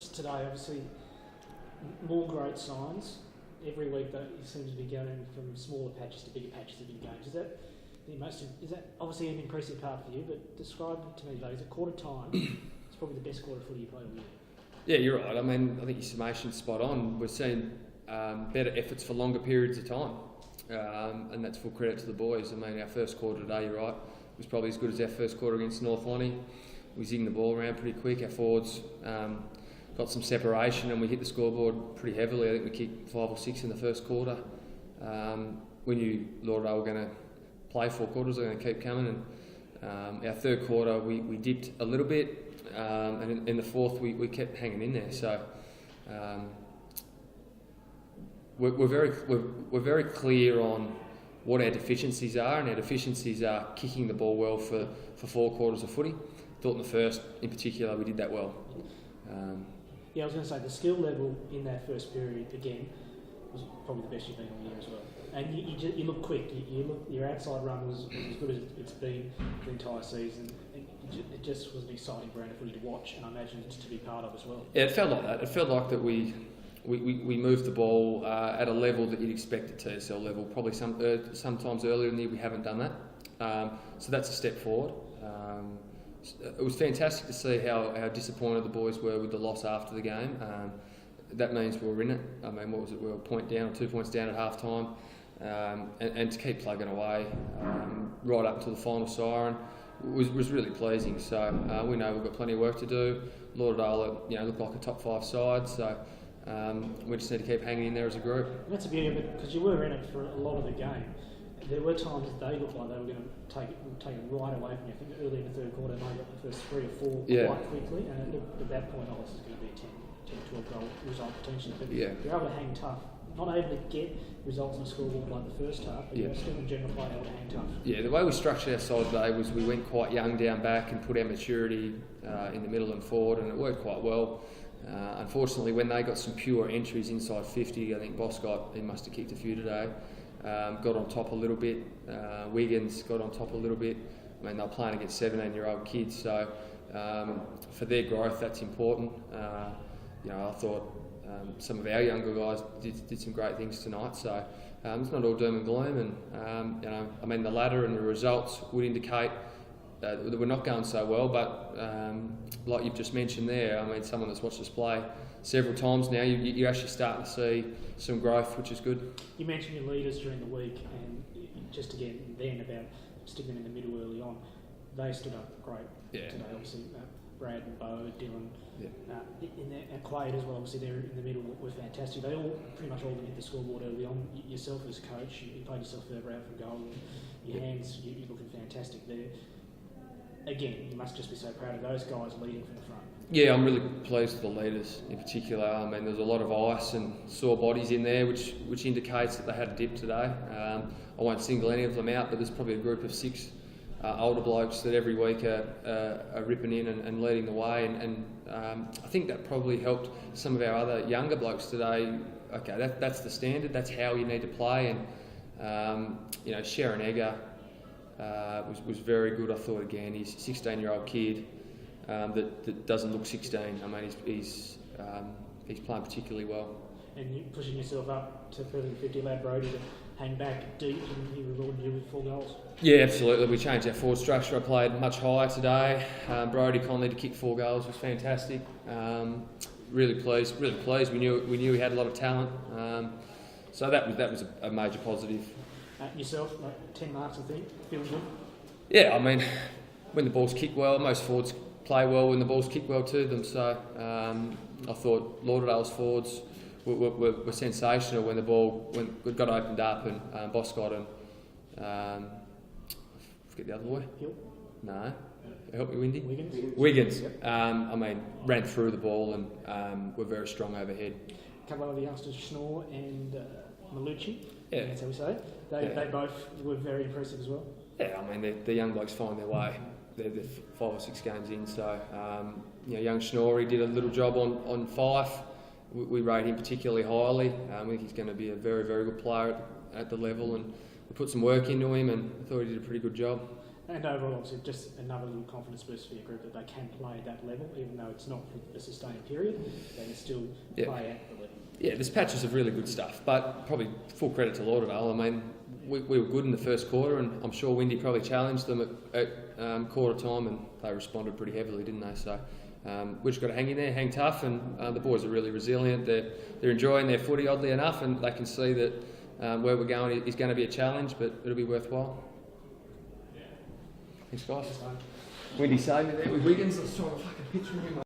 Today, obviously, more great signs. Every week that you seem to be going from smaller patches to bigger patches of your games. Is that obviously an impressive part for you? But describe to me though, is it quarter time? It's probably the best quarter footy you played all year. Yeah, you're right. I mean, I think your summation's spot on. We're seeing better efforts for longer periods of time, and that's full credit to the boys. I mean, our first quarter today, you're right, was probably as good as our first quarter against North Lonnie. We zinged the ball around pretty quick. Our forwards got some separation and we hit the scoreboard pretty heavily. I think we kicked 5 or 6 in the first quarter. We knew Lauderdale were going to play 4 quarters, they were going to keep coming. And our third quarter, we dipped a little bit, and in the fourth, we kept hanging in there. So we're very clear on what our deficiencies are, and our deficiencies are kicking the ball well for 4 quarters of footy. Thought in the first, in particular, we did that well. Yeah, I was going to say the skill level in that first period again was probably the best you've been all year as well. And you look quick. Your outside run was as good as it's been the entire season. It just was an exciting brand of footy to watch, and I imagine it's to be part of as well. Yeah, it felt like that. It felt like that we moved the ball at a level that you'd expect at TSL level. Probably sometimes earlier in the year we haven't done that. So that's a step forward. It was fantastic to see how disappointed the boys were with the loss after the game. That means we were in it. I mean, what was it? We were a point down or 2 points down at half time. And to keep plugging away right up until the final siren was really pleasing. So we know we've got plenty of work to do. Lauderdale, look like a top 5 side. So we just need to keep hanging in there as a group. And that's the beauty of it, because you were in it for a lot of the game. There were times that they looked like they were going to take it right away from you. I think early in the third quarter, they got the first 3 or 4 quite quickly, and it looked at that point, this is going to be a 10-12 goal result potentially. But you're able to hang tough, not able to get results on the scoreboard like the first half, but you're still in general play able to hang tough. Yeah, the way we structured our side today was we went quite young down back and put our maturity in the middle and forward, and it worked quite well. Unfortunately, when they got some pure entries inside 50, I think Boscott, he must have kicked a few today. Got on top a little bit. Wiggins got on top a little bit. I mean, they're playing against 17-year-old kids, so for their growth, that's important. I thought some of our younger guys did some great things tonight. So it's not all doom and gloom. And I mean, the ladder and the results would indicate that we're not going so well. But like you've just mentioned there, I mean, someone that's watched us play several times now, you're actually starting to see some growth, which is good. You mentioned your leaders during the week, and just again then about sticking them in the middle early on. They stood up great today, obviously. Brad and Bo, Dylan, and Quaid as well. Obviously, they're in the middle were fantastic. They pretty much all hit the scoreboard early on. Yourself as a coach, you played yourself further out from goal. Your hands, you're looking fantastic there. Again, you must just be so proud of those guys leading from the front. Yeah, I'm really pleased with the leaders in particular. I mean, there's a lot of ice and sore bodies in there, which indicates that they had a dip today. I won't single any of them out, but there's probably a group of 6 older blokes that every week are ripping in and leading the way. And I think that probably helped some of our other younger blokes today. Okay, that's the standard. That's how you need to play. And Sharon Egger was very good. I thought again, he's a 16-year-old kid. That doesn't look 16. I mean, he's playing particularly well. And you're pushing yourself up to further than 50, allowed Brody to hang back deep, and he rewarded you with 4 goals. Yeah, absolutely. We changed our forward structure. I played much higher today. Brody Conley to kick 4 goals was fantastic. Really pleased. We knew he had a lot of talent. So that was a major positive. Yourself, 10 marks, I think. Feeling good? Yeah, I mean, when the ball's kicked well, most forwards play well when the ball's kicked well to them. So I thought Lauderdale's forwards were sensational when the ball got opened up, and Boscott and I forget the other boy. Hill? No, help me, Windy. Wiggins. Yep. I mean, ran through the ball and were very strong overhead. A couple of the youngsters, Schnorr and Malucci. Yeah, that's how we say it. They both were very impressive as well. Yeah, I mean, the young blokes find their way. They're 5 or 6 games in, so young Schnorr, he did a little job on Fife. We rate him particularly highly. I think he's going to be a very, very good player at the level, and we put some work into him, and I thought he did a pretty good job. And overall, obviously, just another little confidence boost for your group that they can play at that level, even though it's not for a sustained period, they can still play at the level. Yeah, there's patches of really good stuff, but probably full credit to Lauderdale. I mean, we were good in the first quarter, and I'm sure Windy probably challenged them at quarter time, and they responded pretty heavily, didn't they? So we've just got to hang in there, hang tough, and the boys are really resilient. They're enjoying their footy, oddly enough, and they can see that where we're going is going to be a challenge, but it'll be worthwhile. Thanks, guys. Windy saved me there with Wiggins. I was trying to fucking pitch him.